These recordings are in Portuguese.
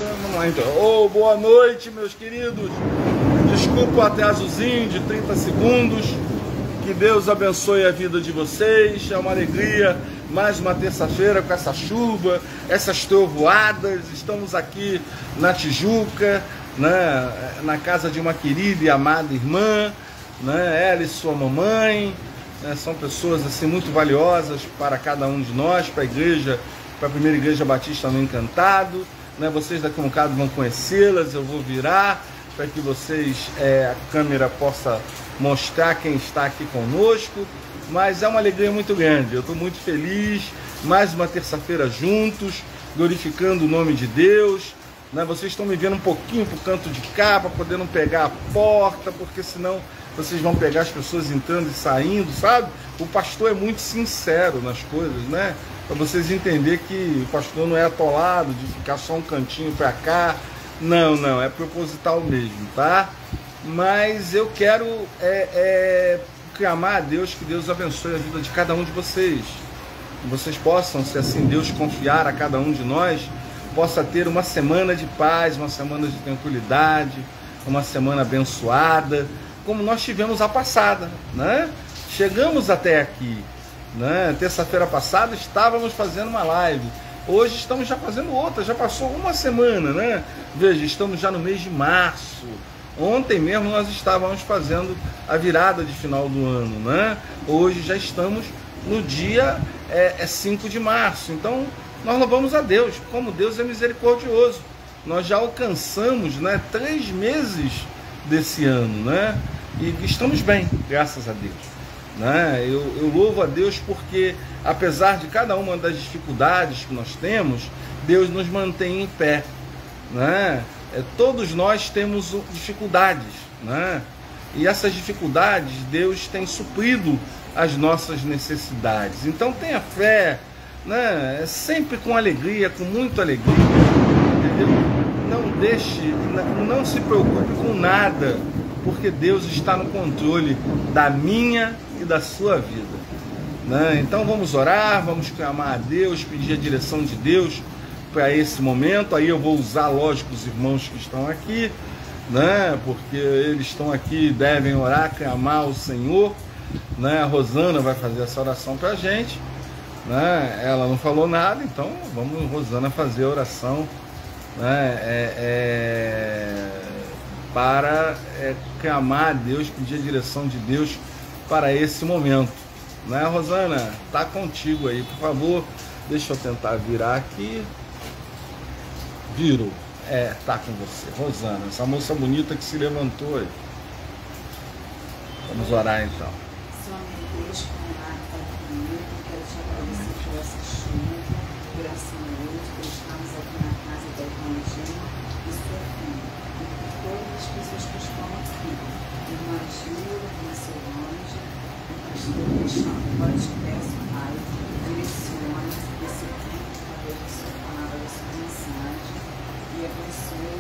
Vamos lá então. Oh, boa noite, meus queridos. Desculpa o atrasozinho de 30 segundos. Que Deus abençoe a vida de vocês. É uma alegria. Mais uma terça-feira com essa chuva, essas trovoadas. Estamos aqui na Tijuca, né, na casa de uma querida e amada irmã, né, ela e sua mamãe. Né, são pessoas assim muito valiosas para cada um de nós, para a igreja, para a primeira igreja batista no Encantado. Né, vocês daqui a um bocado vão conhecê-las. Eu vou virar para que vocês, a câmera possa mostrar quem está aqui conosco. Mas é uma alegria muito grande, eu estou muito feliz, mais uma terça-feira juntos, glorificando o nome de Deus, né? Vocês estão me vendo um pouquinho para o canto de cá, para poder não pegar a porta, porque senão vocês vão pegar as pessoas entrando e saindo, sabe? O pastor é muito sincero nas coisas, né? Para vocês entenderem que o pastor não é atolado de ficar só um cantinho para cá, não, é proposital mesmo, tá? Mas eu quero clamar a Deus que Deus abençoe a vida de cada um de vocês. Que vocês possam, se assim Deus confiar a cada um de nós, possa ter uma semana de paz, uma semana de tranquilidade, uma semana abençoada, como nós tivemos a passada, né? Chegamos até aqui, né? Terça-feira passada estávamos fazendo uma live. Hoje estamos já fazendo outra, já passou uma semana, né? Veja, estamos já no mês de março. Ontem mesmo nós estávamos fazendo a virada de final do ano, né? Hoje já estamos no dia 5 de março. Então nós louvamos a Deus, como Deus é misericordioso. Nós já alcançamos, né, 3 meses desse ano, né? E estamos bem, graças a Deus, né? Eu louvo a Deus porque, apesar de cada uma das dificuldades que nós temos, Deus nos mantém em pé, né? Todos nós temos dificuldades, né? E essas dificuldades Deus tem suprido as nossas necessidades. Então tenha fé, né? Sempre com alegria, com muita alegria, entendeu? Não se preocupe com nada, porque Deus está no controle da minha e da sua vida, né? Então vamos orar, vamos clamar a Deus, pedir a direção de Deus para esse momento. Aí eu vou usar, lógico, os irmãos que estão aqui, né? Porque eles estão aqui, devem orar, clamar ao Senhor, né? A Rosana vai fazer essa oração para a gente, né? Ela não falou nada, então vamos, Rosana, fazer a oração, né? Para clamar a Deus, pedir a direção de Deus para esse momento, né? Rosana, tá contigo aí, por favor. Deixa eu tentar virar aqui. Virou. Tá com você, Rosana, essa moça bonita que se levantou aí. Vamos orar então. Senhor meu Deus, quero te agradecer por essa chuva, por essa noite, por estarmos aqui na casa da irmãzinha e sua filha, e por todas as pessoas que estão aqui, irmã Gil, irmã Solange, o pastor Alexandre. Agora te peço, Pai, direcione esse tempo para ver a sua palavra, a sua mensagem, e abençoe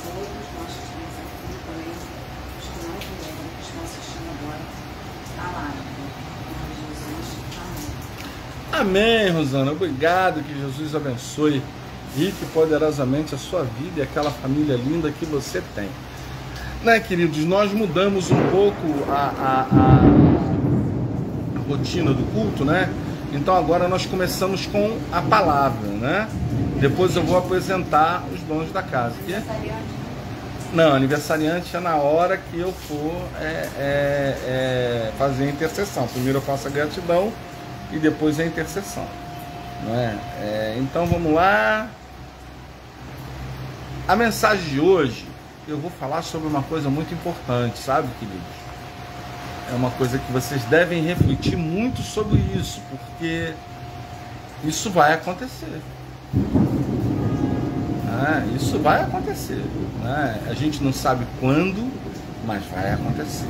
todos nós que estamos aqui, também os que não vieram, que estão assistindo agora a live. Em Jesus, amém. Amém, Rosana. Obrigado, que Jesus abençoe rico e poderosamente a sua vida e aquela família linda que você tem. Né, queridos, nós mudamos um pouco a rotina do culto, né? Então agora nós começamos com a palavra, né? Depois eu vou apresentar os donos da casa. Não, aniversariante é na hora que eu for fazer a intercessão. Primeiro eu faço a gratidão e depois a intercessão, né? Então vamos lá. A mensagem de hoje eu vou falar sobre uma coisa muito importante, sabe, queridos? É uma coisa que vocês devem refletir muito sobre isso, porque isso vai acontecer. Isso vai acontecer, né? A gente não sabe quando, mas vai acontecer.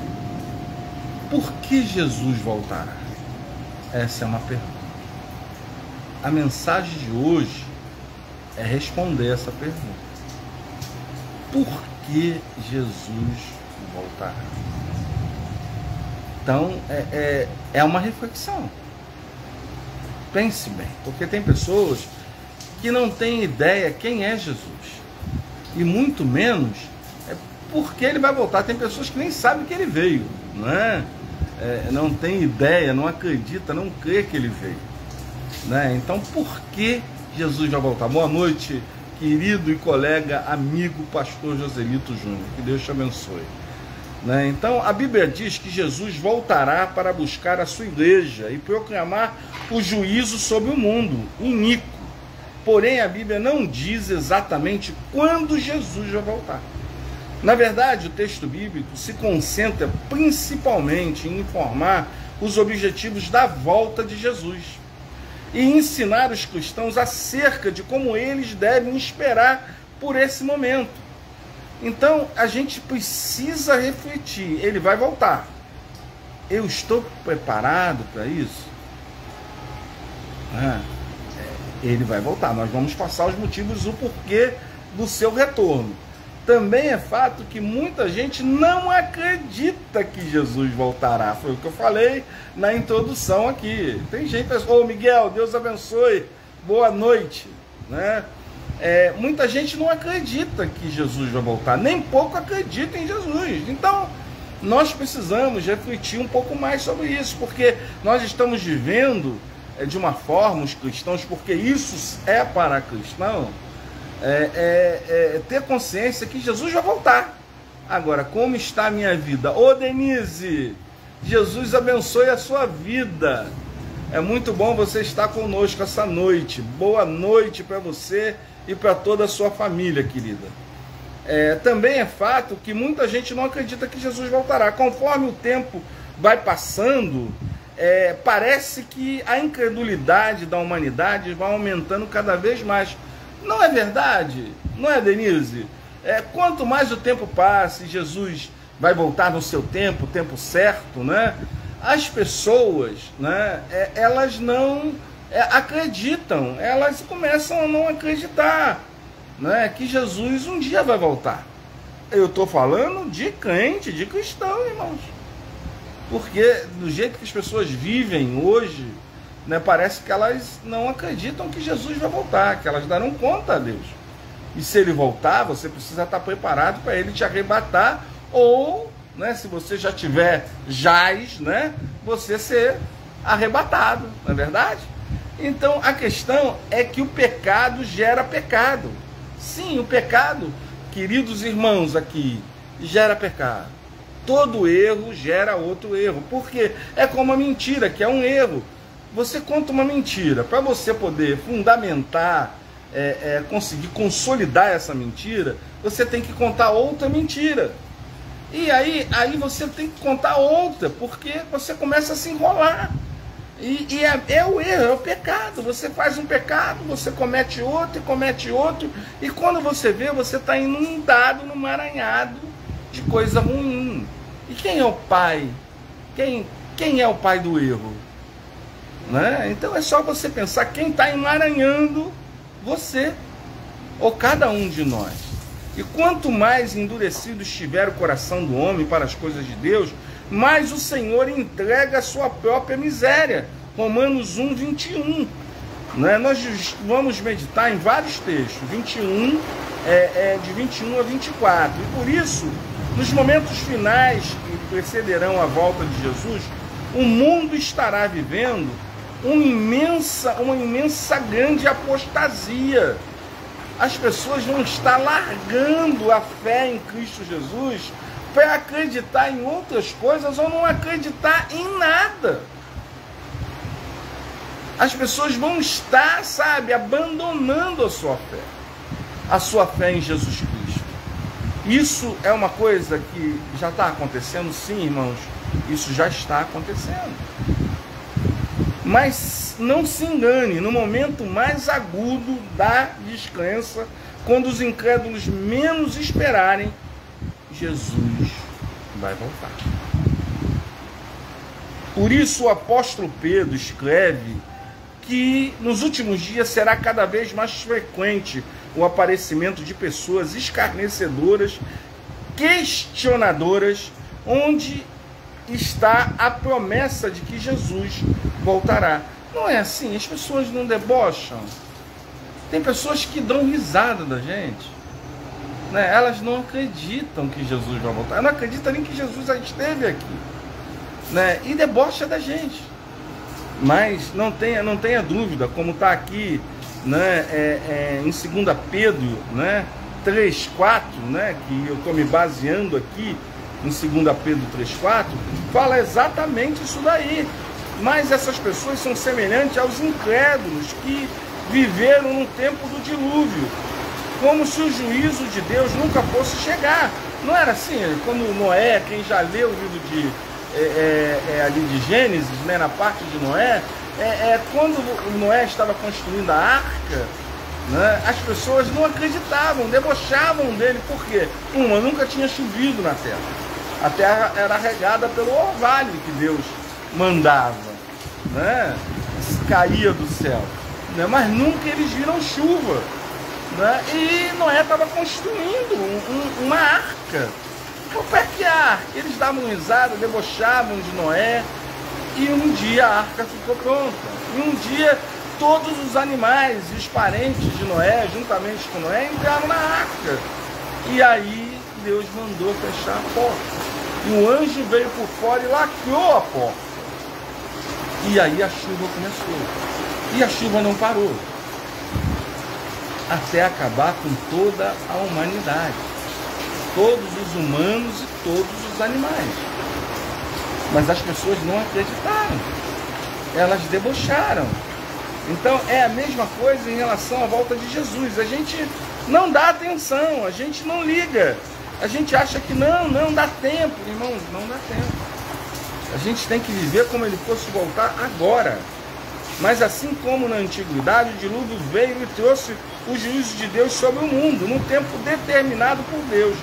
Por que Jesus voltará? Essa é uma pergunta. A mensagem de hoje é responder essa pergunta. Por que Jesus voltará? Então, é uma reflexão. Pense bem, porque tem pessoas que não têm ideia quem é Jesus. e muito menos porque ele vai voltar. Tem pessoas que nem sabem que ele veio, não é? Não tem ideia, não acredita, não crê que ele veio, né? Então, por que Jesus vai voltar? Boa noite, querido e colega, amigo, pastor Joselito Júnior. Que Deus te abençoe. Né? Então, a Bíblia diz que Jesus voltará para buscar a sua igreja e proclamar o juízo sobre o mundo iníquo. Porém, a Bíblia não diz exatamente quando Jesus vai voltar. Na verdade, o texto bíblico se concentra principalmente em informar os objetivos da volta de Jesus e ensinar os cristãos acerca de como eles devem esperar por esse momento. Então, a gente precisa refletir. Ele vai voltar. Eu estou preparado para isso? Ele vai voltar. Nós vamos passar os motivos, o porquê do seu retorno. Também é fato que muita gente não acredita que Jesus voltará. Foi o que eu falei na introdução aqui. Tem gente que fala, Miguel, Deus abençoe, boa noite, né? Muita gente não acredita que Jesus vai voltar, nem pouco acredita em Jesus. Então, nós precisamos refletir um pouco mais sobre isso, porque nós estamos vivendo de uma forma, os cristãos, porque isso é para cristão, ter consciência que Jesus vai voltar. Agora, como está a minha vida? Ô Denise, Jesus abençoe a sua vida. É muito bom você estar conosco essa noite. Boa noite para você e para toda a sua família, querida. Também é fato que muita gente não acredita que Jesus voltará. Conforme o tempo vai passando, parece que a incredulidade da humanidade vai aumentando cada vez mais. Não é verdade? Não é, Denise? Quanto mais o tempo passa e Jesus vai voltar no seu tempo, o tempo certo, né? As pessoas, né, elas não acreditam, elas começam a não acreditar, né, que Jesus um dia vai voltar. Eu estou falando de crente, de cristão, irmãos. Porque do jeito que as pessoas vivem hoje, né, parece que elas não acreditam que Jesus vai voltar, que elas darão conta a Deus. E se ele voltar, você precisa estar preparado para ele te arrebatar, ou, né, se você já tiver né, você ser arrebatado, não é verdade? Então a questão é que o pecado gera pecado. Sim, o pecado, queridos irmãos aqui, gera pecado. Todo erro gera outro erro. Por quê? É como a mentira, que é um erro. Você conta uma mentira, para você poder fundamentar, conseguir consolidar essa mentira, você tem que contar outra mentira. E aí você tem que contar outra, porque você começa a se enrolar. E é o erro, é o pecado. Você faz um pecado, você comete outro, e quando você vê, você está inundado num emaranhado de coisa ruim. E quem é o pai? Quem é o pai do erro? Né? Então é só você pensar quem está emaranhando você, ou cada um de nós. E quanto mais endurecido estiver o coração do homem para as coisas de Deus, mais o Senhor entrega a sua própria miséria. Romanos 1, 21. Né? Nós vamos meditar em vários textos, 21, de 21 a 24. E por isso, nos momentos finais que precederão a volta de Jesus, o mundo estará vivendo uma imensa grande apostasia. As pessoas vão estar largando a fé em Cristo Jesus para acreditar em outras coisas ou não acreditar em nada. As pessoas vão estar, abandonando a sua fé em Jesus Cristo. Isso é uma coisa que já está acontecendo? Sim, irmãos, isso já está acontecendo. Mas não se engane, no momento mais agudo da descrença, quando os incrédulos menos esperarem, Jesus vai voltar. Por isso o apóstolo Pedro escreve que nos últimos dias será cada vez mais frequente o aparecimento de pessoas escarnecedoras, questionadoras, onde está a promessa de que Jesus voltará. Não é assim? As pessoas não debocham. Tem pessoas que dão risada da gente. né? Elas não acreditam que Jesus vai voltar, não acreditam nem que Jesus já esteve aqui, né? E debocha da gente. Mas não tenha dúvida, como está aqui, né, em 2 Pedro, né, 3,4, né, que eu estou me baseando aqui em 2 Pedro 3,4, fala exatamente isso daí. Mas essas pessoas são semelhantes aos incrédulos que viveram no tempo do dilúvio, como se o juízo de Deus nunca fosse chegar. Não era assim? Como Noé, quem já leu o livro ali de Gênesis, né, na parte de Noé, quando Noé estava construindo a arca, né, as pessoas não acreditavam, debochavam dele. Por quê? Nunca tinha chovido na terra. A terra era regada pelo orvalho que Deus mandava, né, caía do céu, né, mas nunca eles viram chuva, né, e Noé estava construindo uma arca. Como é que a arca? Eles davam risada, debochavam de Noé, e um dia a arca ficou pronta. E um dia todos os animais e os parentes de Noé, juntamente com Noé, entraram na arca. E aí Deus mandou fechar a porta. E o anjo veio por fora e lacrou a porta. E aí a chuva começou. E a chuva não parou. Até acabar com toda a humanidade. Todos os humanos e todos os animais. Mas as pessoas não acreditaram. Elas debocharam. Então é a mesma coisa em relação à volta de Jesus. A gente não dá atenção, a gente não liga. A gente acha que não dá tempo. Irmãos, não dá tempo. A gente tem que viver como ele fosse voltar agora. Mas assim como na antiguidade, o dilúvio veio e trouxe o juízo de Deus sobre o mundo, num tempo determinado por Deus.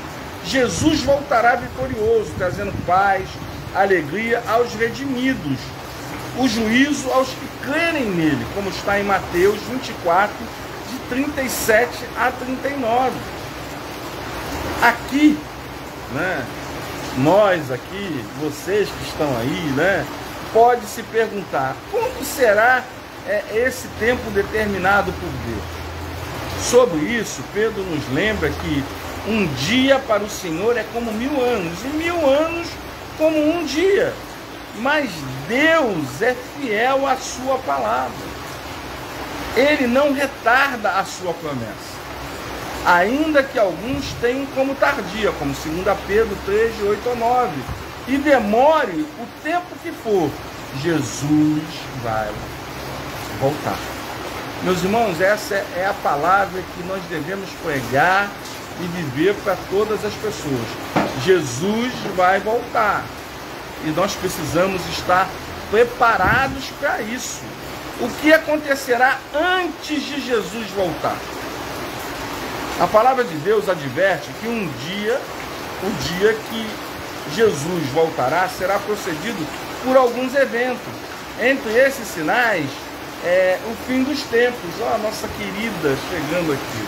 Jesus voltará vitorioso, trazendo paz, alegria aos redimidos, o juízo aos que crerem nele, como está em Mateus 24, de 37 a 39. Aqui, né, nós aqui, vocês que estão aí, né, pode se perguntar, quando será esse tempo determinado por Deus? Sobre isso, Pedro nos lembra que um dia para o Senhor é como 1000 anos, e 1000 anos como um dia. Mas Deus é fiel à sua palavra. Ele não retarda a sua promessa, ainda que alguns tenham como tardia, como 2 Pedro 3, de 8 a 9. E demore o tempo que for, Jesus vai voltar. Meus irmãos, essa é a palavra que nós devemos pregar e viver para todas as pessoas. Jesus vai voltar. E nós precisamos estar preparados para isso. O que acontecerá antes de Jesus voltar? A palavra de Deus adverte que um dia, o dia que Jesus voltará, será precedido por alguns eventos. Entre esses sinais, o fim dos tempos. Ó, a nossa querida chegando aqui.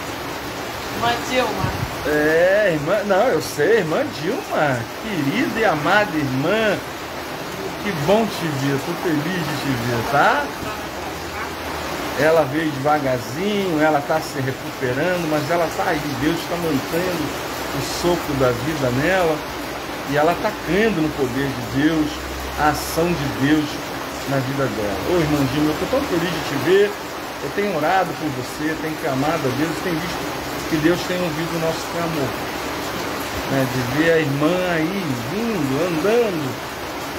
Irmã Dilma. Irmã, não, eu sei, irmã Dilma, querida e amada irmã, que bom te ver, estou feliz de te ver, tá? Ela veio devagarzinho, ela está se recuperando, mas ela está aí, Deus está mantendo o sopro da vida nela, e ela está crendo no poder de Deus, a ação de Deus na vida dela. Ô irmã Dilma, eu estou tão feliz de te ver, eu tenho orado por você, tenho clamado a Deus, tenho visto que Deus tem ouvido o nosso clamor, né, de ver a irmã aí, vindo, andando,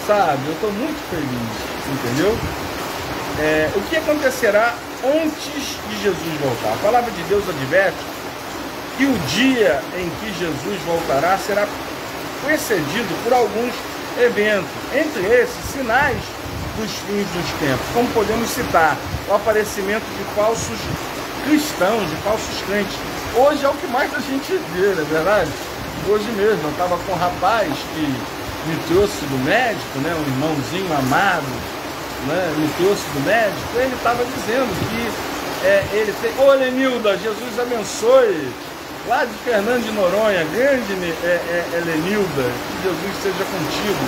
sabe? Eu estou muito feliz, entendeu? O que acontecerá antes de Jesus voltar? A palavra de Deus adverte que o dia em que Jesus voltará será precedido por alguns eventos, entre esses sinais dos fins dos tempos, como podemos citar o aparecimento de falsos cristãos, de falsos crentes. Hoje é o que mais a gente vê, não é verdade? Hoje mesmo, eu estava com um rapaz que me trouxe do médico, né, um irmãozinho amado, né, me trouxe do médico, ele estava dizendo que ele tem... Ô Lenilda, Jesus abençoe, lá de Fernando de Noronha, grande Lenilda, que Jesus esteja contigo,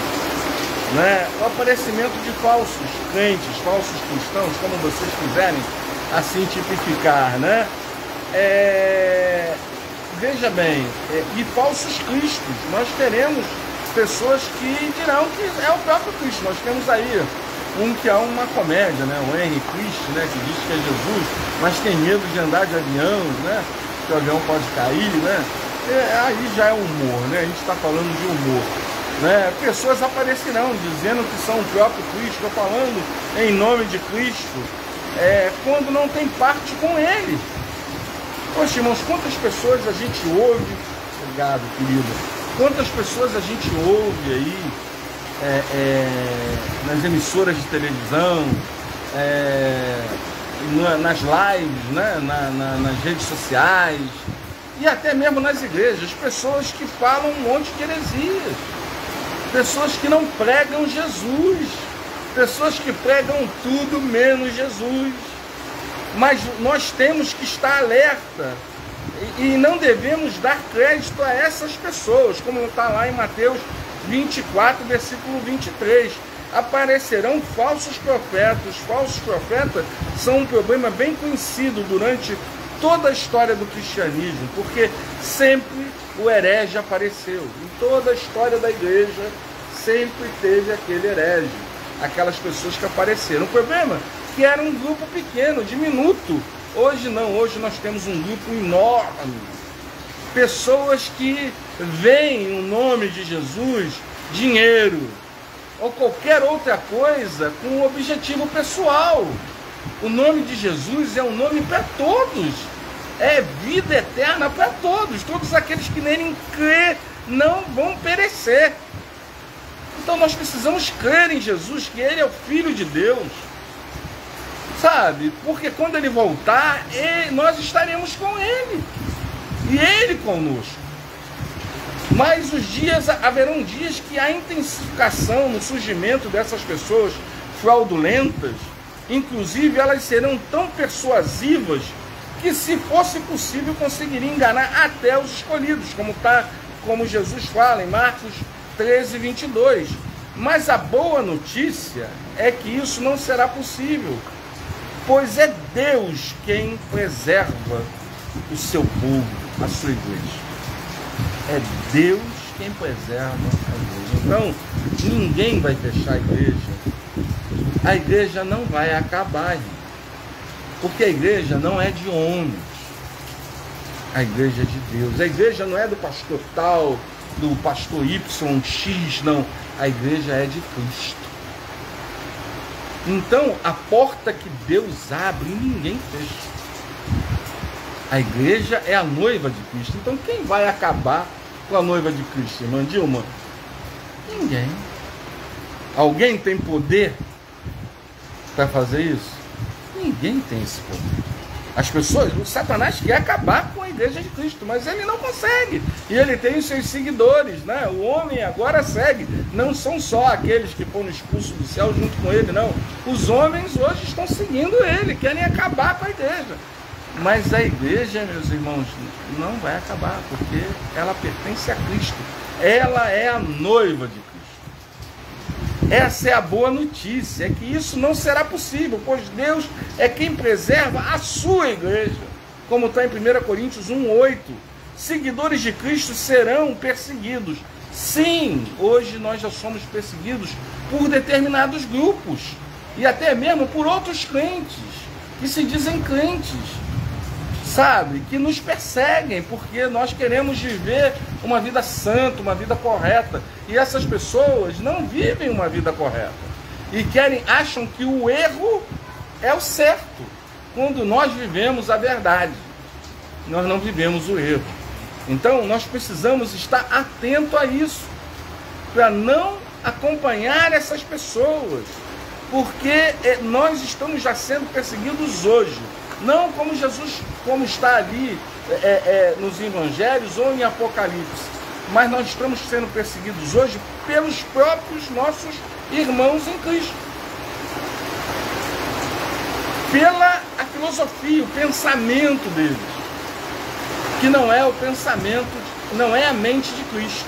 né? O aparecimento de falsos crentes, falsos cristãos, como vocês quiserem assim tipificar, né? veja bem, e falsos cristos. Nós teremos pessoas que dirão que é o próprio Cristo. Nós temos aí um que é uma comédia, né? O Henry Cristo, né? Que diz que é Jesus, mas tem medo de andar de avião, né? Que o avião pode cair, né? Aí já é humor, né? A gente está falando de humor, né? Pessoas aparecerão dizendo que são o próprio Cristo, estou falando em nome de Cristo, quando não tem parte com Ele. Poxa, irmãos, quantas pessoas a gente ouve, obrigado, querida, quantas pessoas a gente ouve aí nas emissoras de televisão, nas lives, né? Nas redes sociais e até mesmo nas igrejas, pessoas que falam um monte de heresias, pessoas que não pregam Jesus, pessoas que pregam tudo menos Jesus. Mas nós temos que estar alerta e não devemos dar crédito a essas pessoas, como está lá em Mateus 24, versículo 23. Aparecerão falsos profetas. Os falsos profetas são um problema bem conhecido durante toda a história do cristianismo, porque sempre o herege apareceu. Em toda a história da igreja, sempre teve aquele herege, aquelas pessoas que apareceram. O problema é que era um grupo pequeno, diminuto. Hoje não, hoje nós temos um grupo enorme. Pessoas que veem o nome de Jesus, dinheiro, ou qualquer outra coisa com um objetivo pessoal. O nome de Jesus é um nome para todos. É vida eterna para todos. Todos aqueles que nele crê não vão perecer. Então nós precisamos crer em Jesus, que Ele é o Filho de Deus. Sabe? Porque quando Ele voltar, nós estaremos com Ele. E Ele conosco. Mas haverão dias que a intensificação no surgimento dessas pessoas fraudulentas, inclusive elas serão tão persuasivas que, se fosse possível, conseguiriam enganar até os escolhidos, como Jesus fala em Marcos 13, 22. Mas a boa notícia é que isso não será possível, pois é Deus quem preserva o seu povo, a sua igreja. É Deus quem preserva a igreja. Então, ninguém vai fechar a igreja. A igreja não vai acabar, irmão. Porque a igreja não é de homens. A igreja é de Deus. A igreja não é do pastor tal, do pastor YX, não. A igreja é de Cristo. Então, a porta que Deus abre, ninguém fecha. A igreja é a noiva de Cristo. Então, quem vai acabar com a noiva de Cristo, irmã Dilma? Ninguém. Alguém tem poder para fazer isso? Ninguém tem esse poder. As pessoas, o Satanás quer acabar com a igreja de Cristo, mas ele não consegue. E ele tem os seus seguidores, né? O homem agora segue. Não são só aqueles que foram expulsos do céu junto com ele, não. Os homens hoje estão seguindo ele, querem acabar com a igreja. Mas a igreja, meus irmãos, não vai acabar, porque ela pertence a Cristo. Ela é a noiva de Cristo. Essa é a boa notícia, é que isso não será possível, pois Deus é quem preserva a sua igreja. Como está em 1 Coríntios 1:8. Seguidores de Cristo serão perseguidos. Sim, hoje nós já somos perseguidos por determinados grupos, e até mesmo por outros crentes, que se dizem crentes, sabe, que nos perseguem, porque nós queremos viver uma vida santa, uma vida correta, e essas pessoas não vivem uma vida correta, e acham que o erro é o certo, quando nós vivemos a verdade. Nós não vivemos o erro. Então nós precisamos estar atento a isso, para não acompanhar essas pessoas, porque nós estamos já sendo perseguidos hoje. Não como Jesus, como está ali nos evangelhos ou em Apocalipse, mas nós estamos sendo perseguidos hoje pelos próprios nossos irmãos em Cristo, pela a filosofia, o pensamento deles, que não é o pensamento, não é a mente de Cristo.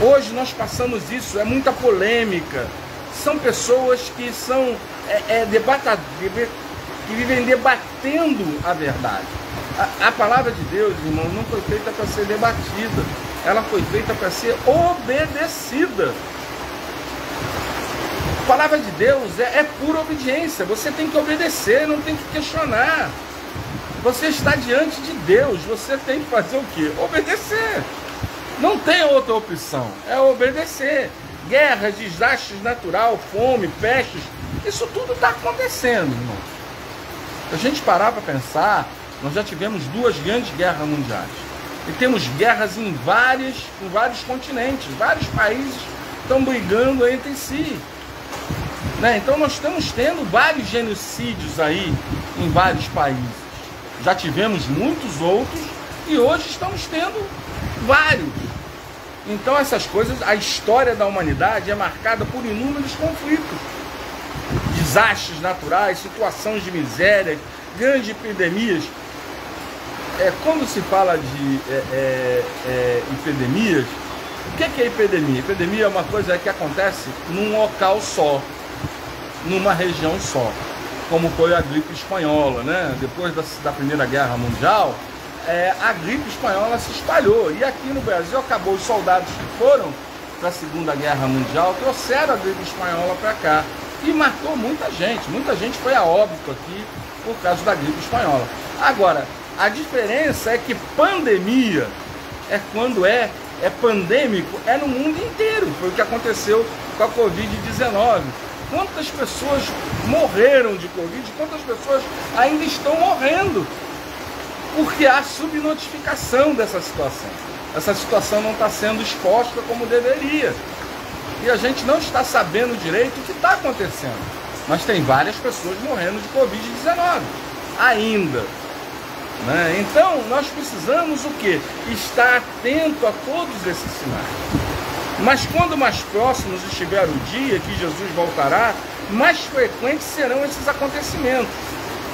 Hoje nós passamos isso, é muita polêmica, são pessoas que são que vivem debatendo a verdade. A palavra de Deus, irmão, não foi feita para ser debatida. Ela foi feita para ser obedecida. A palavra de Deus é pura obediência. Você tem que obedecer, não tem que questionar. Você está diante de Deus, você tem que fazer o quê? Obedecer. Não tem outra opção, é obedecer. Guerras, desastres naturais, fome, pestes, isso tudo está acontecendo, irmão. Se a gente parar para pensar, nós já tivemos 2 grandes guerras mundiais. E temos guerras em vários continentes, vários países estão brigando entre si. Né? Então nós estamos tendo vários genocídios aí em vários países. Já tivemos muitos outros e hoje estamos tendo vários. Então essas coisas, a história da humanidade é marcada por inúmeros conflitos, desastres naturais, situações de miséria, grandes epidemias. Quando se fala de epidemias, o que é epidemia? Epidemia é uma coisa que acontece num local só, numa região só, como foi a gripe espanhola, né? Depois da Primeira Guerra Mundial, a gripe espanhola se espalhou, e aqui no Brasil acabou. Os soldados que foram para a Segunda Guerra Mundial trouxeram a gripe espanhola para cá e matou muita gente foi a óbito aqui por causa da gripe espanhola. Agora, a diferença é que pandemia é quando é pandêmico, é no mundo inteiro. Foi o que aconteceu com a Covid-19. Quantas pessoas morreram de Covid, quantas pessoas ainda estão morrendo? Porque há subnotificação dessa situação. Essa situação não está sendo exposta como deveria. E a gente não está sabendo direito o que está acontecendo. Mas tem várias pessoas morrendo de Covid-19 ainda. Né? Então, nós precisamos o quê? Estar atento a todos esses sinais. Mas quando mais próximos estiver o dia que Jesus voltará, mais frequentes serão esses acontecimentos.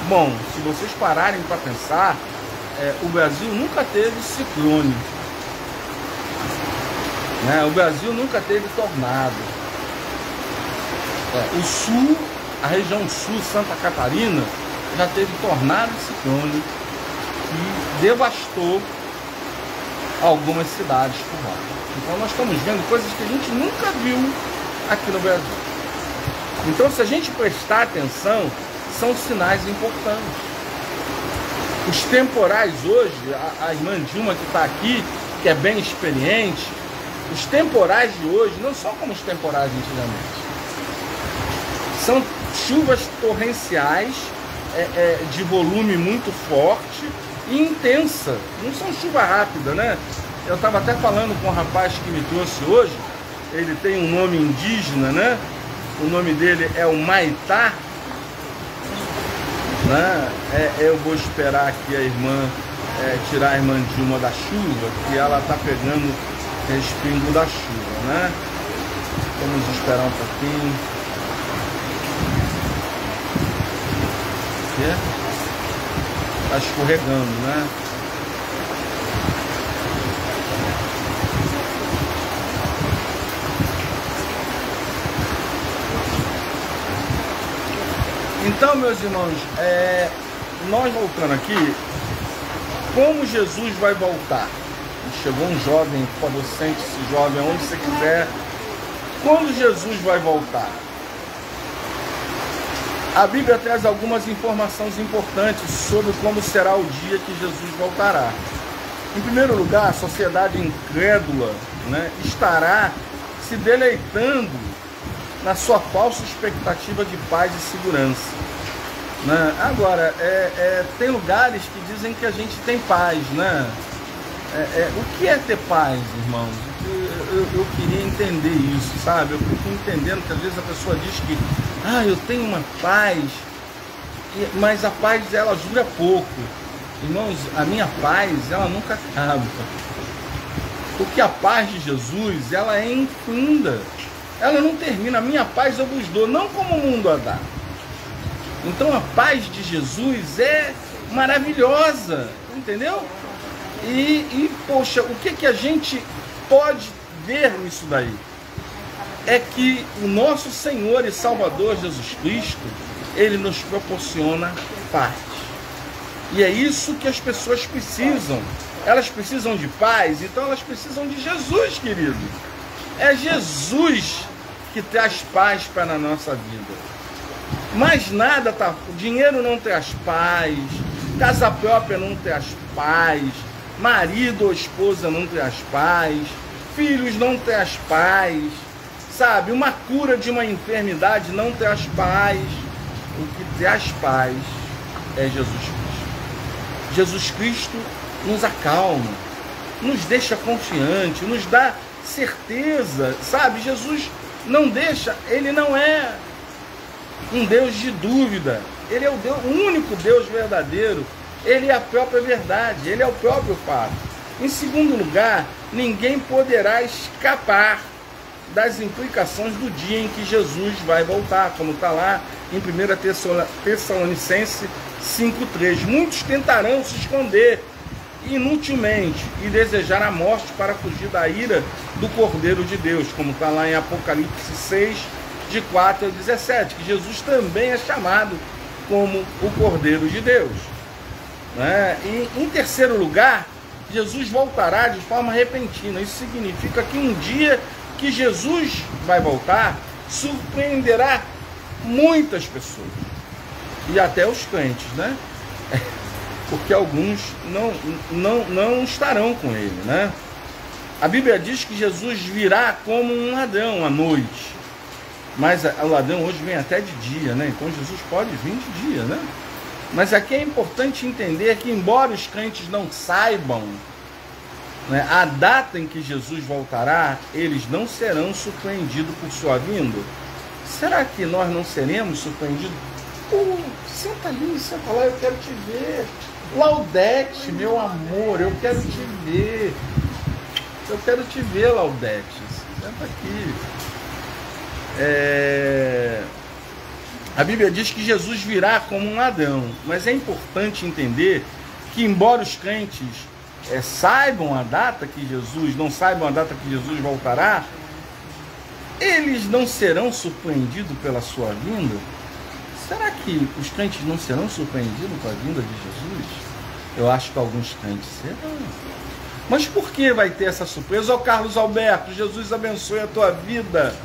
Bom, se vocês pararem para pensar, o Brasil nunca teve ciclone, né? O Brasil nunca teve tornado. O sul, a região sul, Santa Catarina, já teve tornado e ciclone que devastou algumas cidades por lá. Então nós estamos vendo coisas que a gente nunca viu aqui no Brasil. Então, se a gente prestar atenção, são sinais importantes. Os temporais hoje, a irmã Dilma que está aqui, que é bem experiente, os temporais de hoje não são como os temporais de antigamente. São chuvas torrenciais, de volume muito forte e intensa. Não são chuva rápida, né? Eu estava até falando com um rapaz que me trouxe hoje. Ele tem um nome indígena, né? O nome dele é o Maitá, né? Eu vou esperar aqui a irmã tirar a irmã Dilma da chuva, que ela está pegando respingo da chuva, né? Vamos esperar um pouquinho. Está escorregando, né? Então, meus irmãos, nós voltando aqui, como Jesus vai voltar? Chegou um jovem, por favor, sente-se jovem, onde você quiser. Quando Jesus vai voltar? A Bíblia traz algumas informações importantes sobre como será o dia que Jesus voltará. Em primeiro lugar, a sociedade incrédula, né, estará se deleitando na sua falsa expectativa de paz e segurança. Né? Agora, tem lugares que dizem que a gente tem paz, né? O que é ter paz, irmãos? Eu queria entender isso, sabe? Eu fico entendendo que às vezes a pessoa diz que eu tenho uma paz, mas a paz ela dura pouco. Irmãos, a minha paz ela nunca acaba. Porque a paz de Jesus ela é infunda. Ela não termina. A minha paz eu vos dou, não como o mundo a dá. Então a paz de Jesus é maravilhosa, entendeu? Poxa, o que a gente pode ver nisso daí? É que o nosso Senhor e Salvador Jesus Cristo, Ele nos proporciona paz. E é isso que as pessoas precisam. Elas precisam de paz, então elas precisam de Jesus, querido. É Jesus que traz paz para a nossa vida. Mais nada tá. Dinheiro não traz paz, casa própria não traz paz, marido ou esposa não traz paz, filhos não traz paz, sabe? Uma cura de uma enfermidade não traz paz. O que traz paz é Jesus Cristo. Jesus Cristo nos acalma, nos deixa confiante, nos dá certeza, sabe? Jesus não deixa, ele não é um Deus de dúvida, ele é o Deus, o único Deus verdadeiro, ele é a própria verdade, ele é o próprio fato. Em segundo lugar, ninguém poderá escapar das implicações do dia em que Jesus vai voltar, como está lá em 1 Tessalonicenses 5,3. Muitos tentarão se esconder inutilmente e desejar a morte para fugir da ira do Cordeiro de Deus, como está lá em Apocalipse 6, de 4 a 17, que Jesus também é chamado como o Cordeiro de Deus, né? E em terceiro lugar, Jesus voltará de forma repentina. Isso significa que um dia que Jesus vai voltar, surpreenderá muitas pessoas, e até os crentes, né? Porque alguns não estarão com ele, né? A Bíblia diz que Jesus virá como um ladrão à noite, mas o ladrão hoje vem até de dia, né? Então Jesus pode vir de dia, né? Mas aqui é importante entender que, embora os crentes não saibam, né, a data em que Jesus voltará, eles não serão surpreendidos por sua vinda. Será que nós não seremos surpreendidos? Senta ali, senta lá, eu quero te ver. Laudete, meu amor, eu quero te ver. Eu quero te ver, Laudete. Senta aqui. A Bíblia diz que Jesus virá como um ladrão, mas é importante entender que, embora os crentes saibam a data que Jesus, não saibam a data que Jesus voltará, eles não serão surpreendidos pela sua vinda. Será que os crentes não serão surpreendidos com a vinda de Jesus? Eu acho que alguns crentes serão. Mas por que vai ter essa surpresa? Ô Carlos Alberto, Jesus abençoe a tua vida,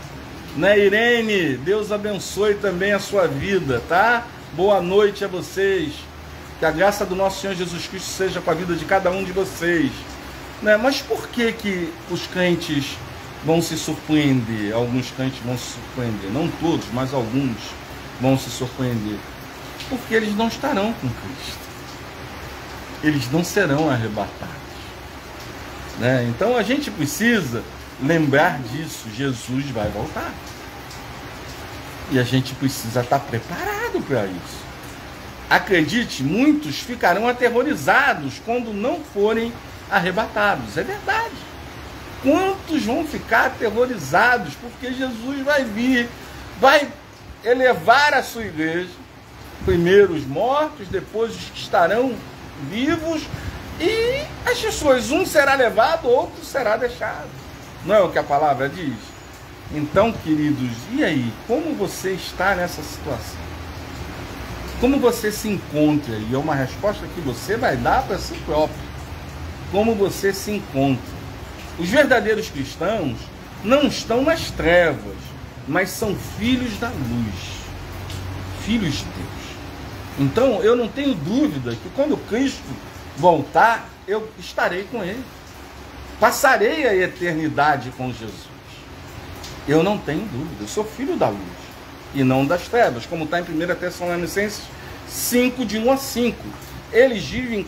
né? Irene, Deus abençoe também a sua vida, tá? Boa noite a vocês. Que a graça do nosso Senhor Jesus Cristo seja com a vida de cada um de vocês, né? Mas por que os crentes vão se surpreender? Alguns crentes vão se surpreender, não todos, mas alguns vão se surpreender, porque eles não estarão com Cristo, eles não serão arrebatados, né? Então a gente precisa lembrar disso. Jesus vai voltar e a gente precisa estar preparado para isso. Acredite, muitos ficarão aterrorizados quando não forem arrebatados. É verdade. Quantos vão ficar aterrorizados? Porque Jesus vai vir, vai elevar a sua igreja, primeiro os mortos, depois os que estarão vivos, e as pessoas, um será levado, outro será deixado. Não é o que a palavra diz? Então, queridos, e aí? Como você está nessa situação? Como você se encontra? E é uma resposta que você vai dar para si próprio. Como você se encontra? Os verdadeiros cristãos não estão nas trevas, mas são filhos da luz, filhos de Deus. Então eu não tenho dúvida que quando Cristo voltar, eu estarei com Ele, passarei a eternidade com Jesus. Eu não tenho dúvida, eu sou filho da luz e não das trevas, como está em 1 Tessalonicenses 5, de 1 a 5. Eles vivem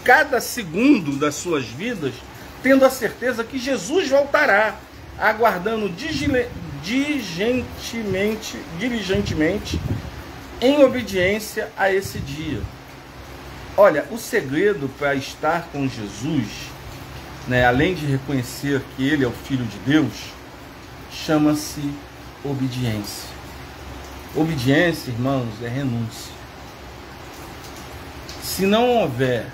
cada segundo das suas vidas tendo a certeza que Jesus voltará, aguardando diligentemente em obediência a esse dia. Olha, o segredo para estar com Jesus, né, além de reconhecer que Ele é o Filho de Deus, chama-se obediência. Obediência, irmãos, é renúncia. Se não houver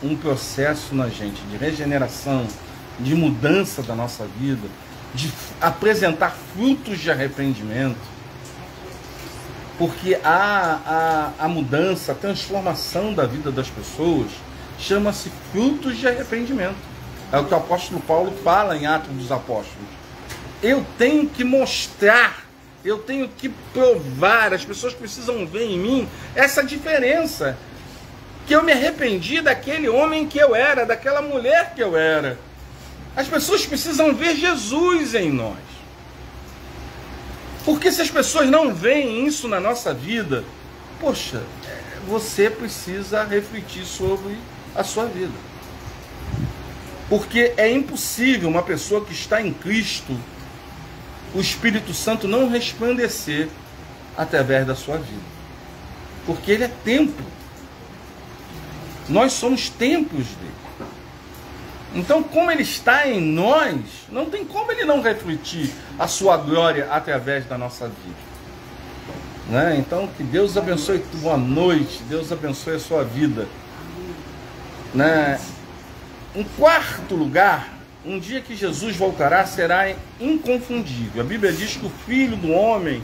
um processo na gente de regeneração, de mudança da nossa vida, de apresentar frutos de arrependimento, Porque a mudança, a transformação da vida das pessoas chama-se frutos de arrependimento. É o que o apóstolo Paulo fala em Atos dos Apóstolos. Eu tenho que mostrar, eu tenho que provar, as pessoas precisam ver em mim essa diferença. Que eu me arrependi daquele homem que eu era, daquela mulher que eu era. As pessoas precisam ver Jesus em nós. Porque se as pessoas não veem isso na nossa vida, poxa, você precisa refletir sobre a sua vida. Porque é impossível uma pessoa que está em Cristo, o Espírito Santo não resplandecer através da sua vida. Porque ele é templo. Nós somos templos dele. Então, como ele está em nós, não tem como ele não refletir a sua glória através da nossa vida. Né? Então, que Deus abençoe, boa noite, Deus abençoe a sua vida. Né? Em quarto lugar, um dia que Jesus voltará será inconfundível. A Bíblia diz que o Filho do Homem,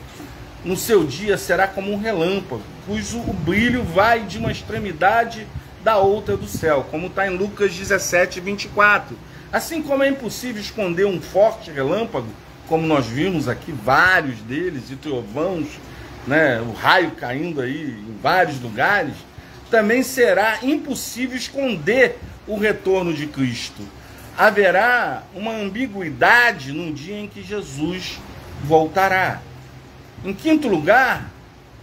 no seu dia, será como um relâmpago, cujo o brilho vai de uma extremidade da outra do céu, como está em Lucas 17, 24. Assim como é impossível esconder um forte relâmpago, como nós vimos aqui, vários deles, e trovões, né, o raio caindo aí em vários lugares, também será impossível esconder o retorno de Cristo. Haverá uma ambiguidade no dia em que Jesus voltará. Em quinto lugar,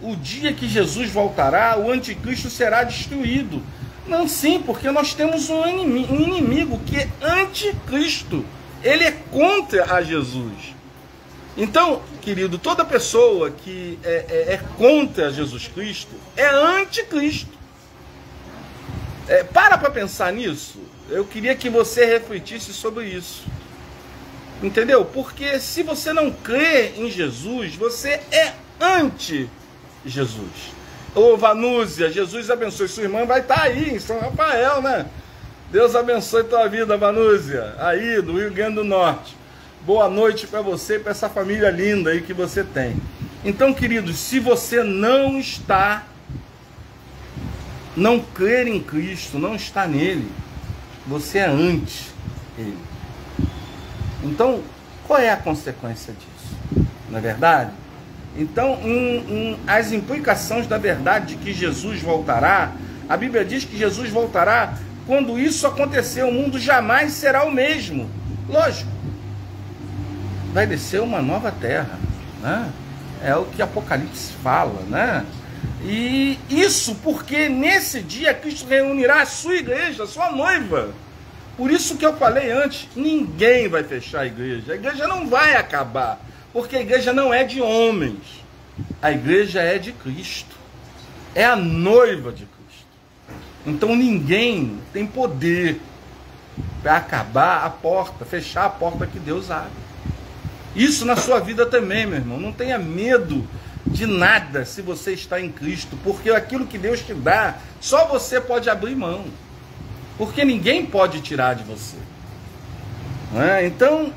o dia que Jesus voltará, o anticristo será destruído. Não, sim, porque nós temos um inimigo que é anticristo. Ele é contra a Jesus. Então, querido, toda pessoa que é contra Jesus Cristo é anticristo. Para pensar nisso. Eu queria que você refletisse sobre isso. Entendeu? Porque se você não crê em Jesus, você é anti-Jesus. Ô Vanúzia, Jesus abençoe. Sua irmã vai estar aí em São Rafael, né? Deus abençoe tua vida, Vanúzia, aí do Rio Grande do Norte. Boa noite para você e para essa família linda aí que você tem. Então, queridos, se você não crer em Cristo, não está nele, você é anti ele. Então, qual é a consequência disso? Não é verdade? Então, as implicações da verdade de que Jesus voltará, a Bíblia diz que Jesus voltará quando isso acontecer, o mundo jamais será o mesmo. Lógico, vai descer uma nova terra, né? É o que Apocalipse fala, né? E isso porque nesse dia Cristo reunirá a sua igreja, a sua noiva. Por isso que eu falei antes, ninguém vai fechar a igreja não vai acabar. Porque a igreja não é de homens, a igreja é de Cristo, é a noiva de Cristo. Então ninguém tem poder para acabar a porta, fechar a porta que Deus abre. Isso na sua vida também, meu irmão. Não tenha medo de nada se você está em Cristo, porque aquilo que Deus te dá, só você pode abrir mão, porque ninguém pode tirar de você. Então,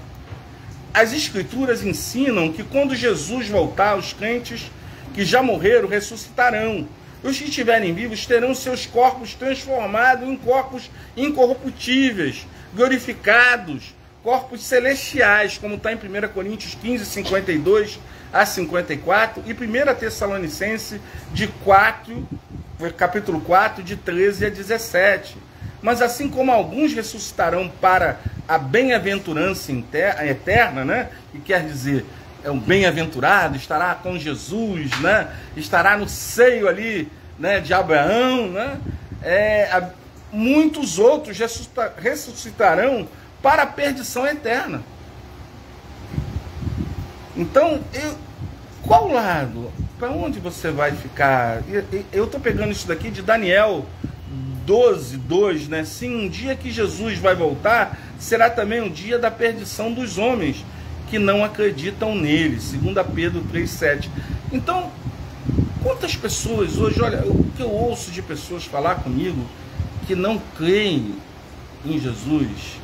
as Escrituras ensinam que quando Jesus voltar, os crentes que já morreram ressuscitarão. Os que estiverem vivos terão seus corpos transformados em corpos incorruptíveis, glorificados, corpos celestiais, como está em 1 Coríntios 15, 52 a 54 e 1 Tessalonicenses capítulo 4, de 13 a 17. Mas assim como alguns ressuscitarão para a bem-aventurança eterna, né? E quer dizer, é um bem-aventurado, estará com Jesus, né? Estará no seio ali, né, de Abraão, né? Muitos outros ressuscitarão para a perdição eterna. Então, qual lado? Para onde você vai ficar? Eu estou pegando isso daqui de Daniel 12, 2, né? Sim, um dia que Jesus vai voltar, será também um dia da perdição dos homens que não acreditam nele, 2 Pedro 3, 7. Então, quantas pessoas hoje, olha, o que eu ouço de pessoas falar comigo que não creem em Jesus,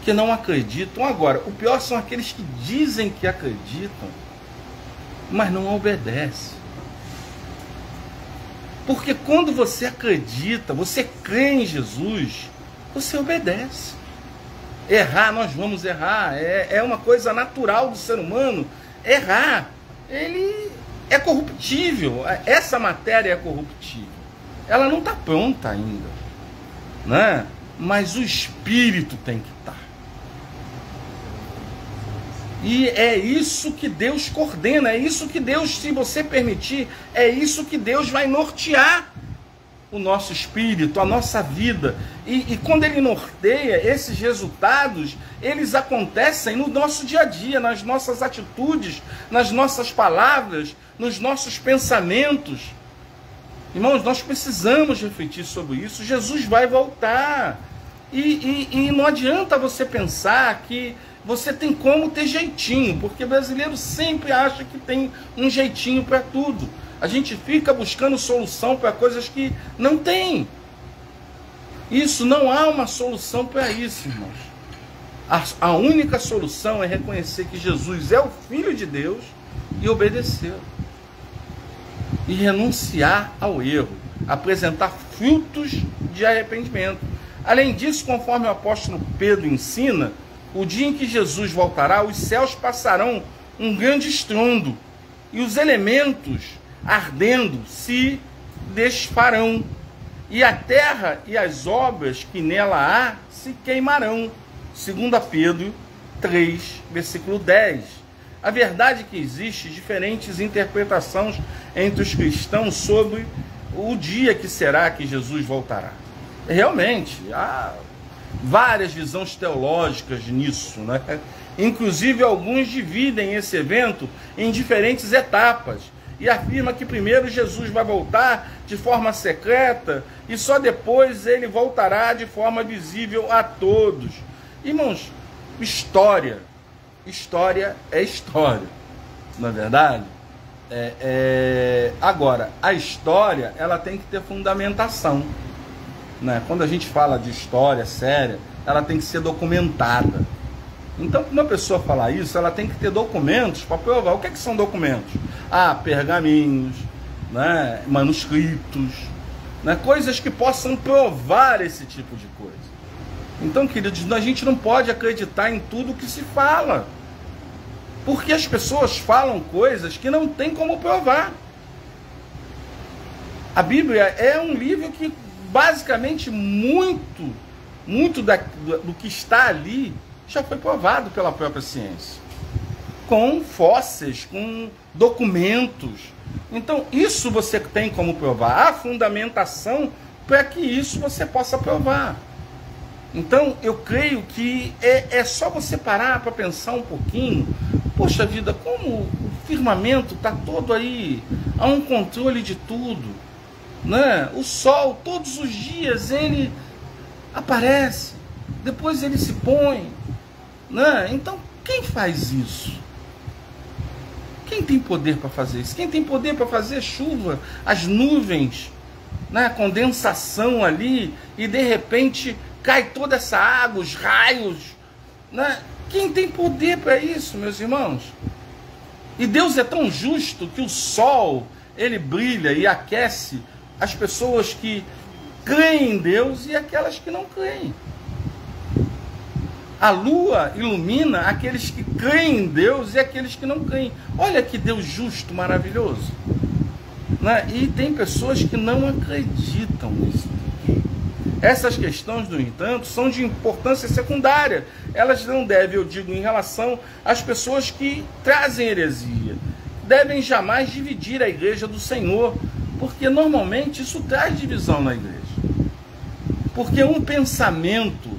que não acreditam. Agora, o pior são aqueles que dizem que acreditam, mas não obedece. Porque quando você acredita, você crê em Jesus, você obedece. Errar, nós vamos errar, é uma coisa natural do ser humano. Errar, ele é corruptível, essa matéria é corruptível. Ela não está pronta ainda, né? Mas o espírito tem que estar. E é isso que Deus coordena, é isso que Deus, se você permitir, é isso que Deus vai nortear o nosso espírito, a nossa vida. E quando Ele norteia, esses resultados, eles acontecem no nosso dia a dia, nas nossas atitudes, nas nossas palavras, nos nossos pensamentos. Irmãos, nós precisamos refletir sobre isso. Jesus vai voltar. E não adianta você pensar que você tem como ter jeitinho, porque o brasileiro sempre acha que tem um jeitinho para tudo. A gente fica buscando solução para coisas que não tem. Isso, não há uma solução para isso, irmãos. A única solução é reconhecer que Jesus é o Filho de Deus e obedecer. E renunciar ao erro, apresentar frutos de arrependimento. Além disso, conforme o apóstolo Pedro ensina, o dia em que Jesus voltará, os céus passarão um grande estrondo, e os elementos ardendo se desfarão, e a terra e as obras que nela há se queimarão. 2 Pedro 3, versículo 10. A verdade é que existe diferentes interpretações entre os cristãos sobre o dia que será que Jesus voltará. Realmente, há várias visões teológicas nisso, né? Inclusive, alguns dividem esse evento em diferentes etapas e afirma que primeiro Jesus vai voltar de forma secreta e só depois ele voltará de forma visível a todos. Irmãos, história é história, não é verdade? Agora, a história ela tem que ter fundamentação, né? Quando a gente fala de história séria, ela tem que ser documentada. Então, para uma pessoa falar isso, ela tem que ter documentos para provar. O que são documentos? Pergaminhos, né? Manuscritos, né? Coisas que possam provar esse tipo de coisa. Então, queridos, a gente não pode acreditar em tudo que se fala, porque as pessoas falam coisas que não tem como provar. A Bíblia é um livro que basicamente muito do que está ali já foi provado pela própria ciência, com fósseis, com documentos. Então isso você tem como provar, há fundamentação para que isso você possa provar. Então eu creio que é só você parar para pensar um pouquinho. Poxa vida, como o firmamento está todo aí, há um controle de tudo, né? O sol todos os dias ele aparece, depois ele se põe, né? Então quem faz isso? Quem tem poder para fazer isso? Quem tem poder para fazer chuva, as nuvens, né? A condensação ali e de repente cai toda essa água, os raios, né? Quem tem poder para isso, meus irmãos? E Deus é tão justo que o sol ele brilha e aquece as pessoas que creem em Deus e aquelas que não creem. A lua ilumina aqueles que creem em Deus e aqueles que não creem. Olha que Deus justo, maravilhoso, né? E tem pessoas que não acreditam nisso. Essas questões, no entanto, são de importância secundária. Elas não devem, eu digo, em relação às pessoas que trazem heresia. Devem jamais dividir a igreja do Senhor, porque normalmente isso traz divisão na igreja. Porque um pensamento,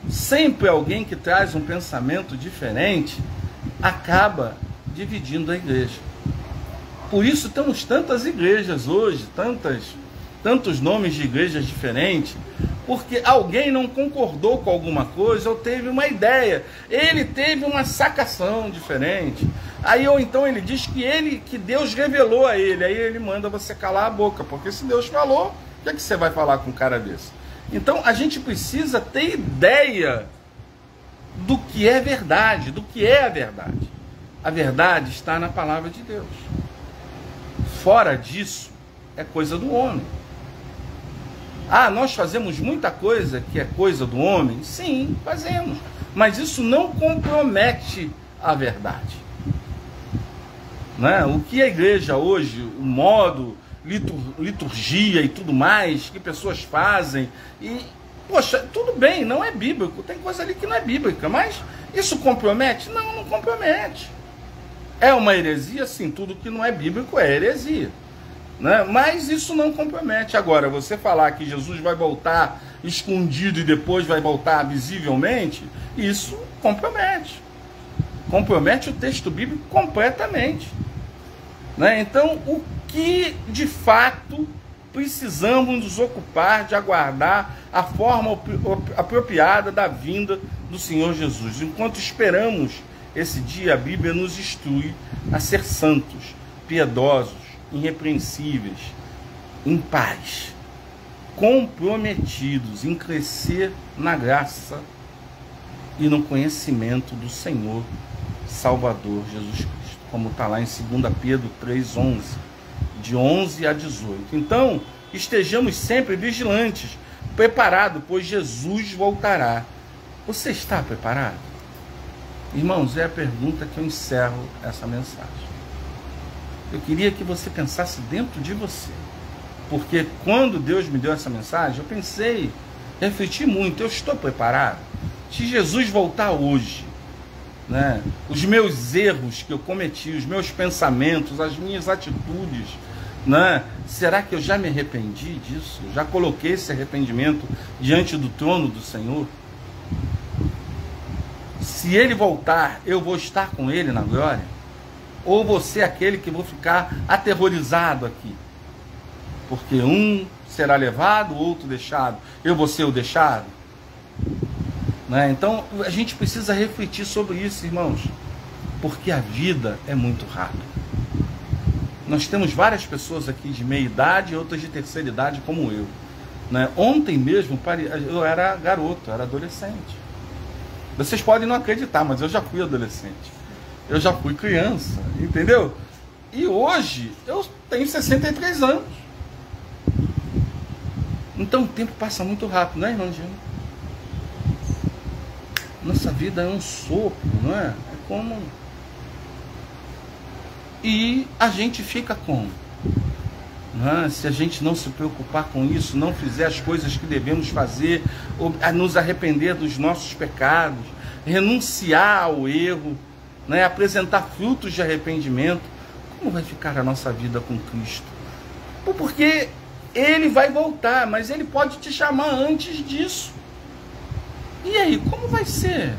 sempre alguém que traz um pensamento diferente, acaba dividindo a igreja. Por isso temos tantas igrejas hoje, tantos nomes de igrejas diferentes, porque alguém não concordou com alguma coisa ou teve uma ideia, ele teve uma sacação diferente, aí ou então ele diz que Deus revelou a ele, aí ele manda você calar a boca, porque se Deus falou, o que você vai falar com um cara desse? Então a gente precisa ter ideia do que é verdade, do que é a verdade. A verdade está na palavra de Deus. Fora disso, é coisa do homem. Ah, nós fazemos muita coisa que é coisa do homem? Sim, fazemos. Mas isso não compromete a verdade. Né? O que a igreja hoje, o modo, liturgia e tudo mais, que pessoas fazem, e, poxa, tudo bem, não é bíblico, tem coisa ali que não é bíblica, mas isso compromete? Não, não compromete. É uma heresia? Sim, tudo que não é bíblico é heresia. Né? Mas isso não compromete. Agora, você falar que Jesus vai voltar escondido e depois vai voltar visivelmente, isso compromete. Compromete o texto bíblico completamente. Né? Então, o que de fato precisamos nos ocupar de aguardar a forma apropriada da vinda do Senhor Jesus? Enquanto esperamos esse dia, a Bíblia nos instrui a ser santos, piedosos, irrepreensíveis, em paz, comprometidos em crescer na graça e no conhecimento do Senhor Salvador Jesus Cristo, como está lá em 2 Pedro 3,11, de 11 a 18. Então, estejamos sempre vigilantes, preparados, pois Jesus voltará. Você está preparado? Irmãos, é a pergunta que eu encerro essa mensagem. Eu queria que você pensasse dentro de você, porque quando Deus me deu essa mensagem, eu pensei, refleti muito, eu estou preparado? Se Jesus voltar hoje, né, os meus erros que eu cometi, os meus pensamentos, as minhas atitudes, né, será que eu já me arrependi disso? Já coloquei esse arrependimento diante do trono do Senhor? Se ele voltar, eu vou estar com ele na glória? Ou vou ser aquele que vou ficar aterrorizado aqui? Porque um será levado, o outro deixado. Eu vou ser o deixado? Né? Então, a gente precisa refletir sobre isso, irmãos. Porque a vida é muito rápida. Nós temos várias pessoas aqui de meia idade e outras de terceira idade, como eu. Né? Ontem mesmo, eu era garoto, eu era adolescente. Vocês podem não acreditar, mas eu já fui adolescente. Eu já fui criança, entendeu? E hoje eu tenho 63 anos. Então o tempo passa muito rápido, né, irmãozinho? Nossa vida é um sopro, não é? É como... E a gente fica como? Não, se a gente não se preocupar com isso, não fizer as coisas que devemos fazer, nos arrepender dos nossos pecados, renunciar ao erro, né, apresentar frutos de arrependimento, como vai ficar a nossa vida com Cristo? Porque ele vai voltar, mas ele pode te chamar antes disso. E aí, como vai ser?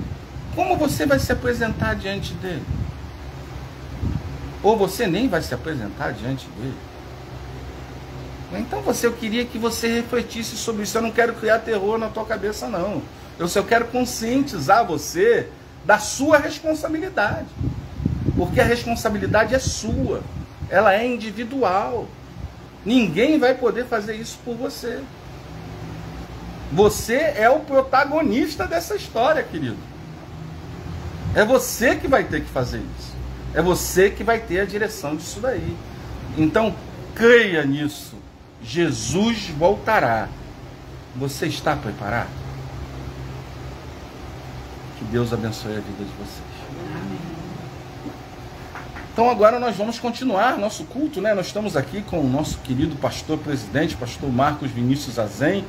Como você vai se apresentar diante dele? Ou você nem vai se apresentar diante dele? Então eu queria que você refletisse sobre isso. Eu não quero criar terror na tua cabeça, não. Eu só quero conscientizar você da sua responsabilidade. Porque a responsabilidade é sua. Ela é individual. Ninguém vai poder fazer isso por você. Você é o protagonista dessa história, querido. É você que vai ter que fazer isso. É você que vai ter a direção disso daí. Então, creia nisso. Jesus voltará. Você está preparado? Que Deus abençoe a vida de vocês. Amém. Então agora nós vamos continuar nosso culto, né? Nós estamos aqui com o nosso querido pastor presidente, pastor Marcos Vinícius Azen.